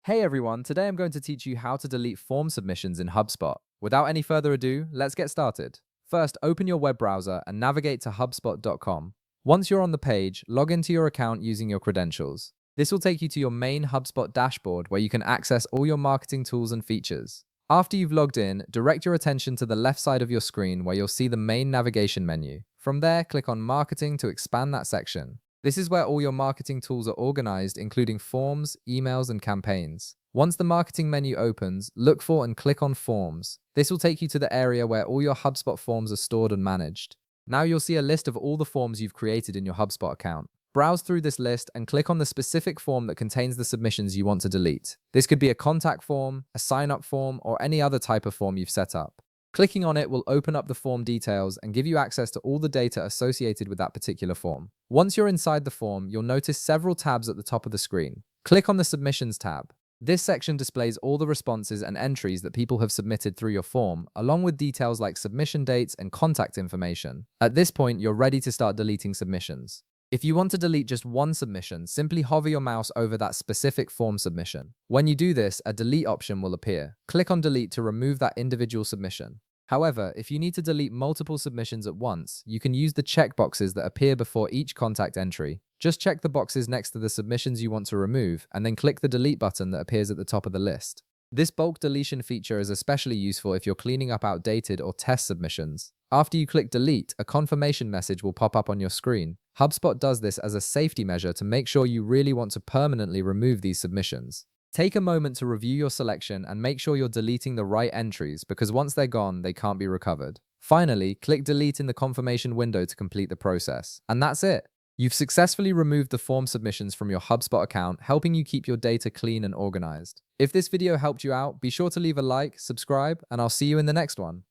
Hey everyone, today I'm going to teach you how to delete form submissions in HubSpot. Without any further ado, let's get started. First, open your web browser and navigate to HubSpot.com. Once you're on the page, log into your account using your credentials. This will take you to your main HubSpot dashboard where you can access all your marketing tools and features. After you've logged in, direct your attention to the left side of your screen where you'll see the main navigation menu. From there, click on Marketing to expand that section. This is where all your marketing tools are organized, including forms, emails, and campaigns. Once the marketing menu opens, look for and click on Forms. This will take you to the area where all your HubSpot forms are stored and managed. Now you'll see a list of all the forms you've created in your HubSpot account. Browse through this list and click on the specific form that contains the submissions you want to delete. This could be a contact form, a sign-up form, or any other type of form you've set up. Clicking on it will open up the form details and give you access to all the data associated with that particular form. Once you're inside the form, you'll notice several tabs at the top of the screen. Click on the Submissions tab. This section displays all the responses and entries that people have submitted through your form, along with details like submission dates and contact information. At this point, you're ready to start deleting submissions. If you want to delete just one submission, simply hover your mouse over that specific form submission. When you do this, a delete option will appear. Click on delete to remove that individual submission. However, if you need to delete multiple submissions at once, you can use the checkboxes that appear before each contact entry. Just check the boxes next to the submissions you want to remove, and then click the delete button that appears at the top of the list. This bulk deletion feature is especially useful if you're cleaning up outdated or test submissions. After you click delete, a confirmation message will pop up on your screen. HubSpot does this as a safety measure to make sure you really want to permanently remove these submissions. Take a moment to review your selection and make sure you're deleting the right entries because once they're gone, they can't be recovered. Finally, click delete in the confirmation window to complete the process. And that's it. You've successfully removed the form submissions from your HubSpot account, helping you keep your data clean and organized. If this video helped you out, be sure to leave a like, subscribe, and I'll see you in the next one.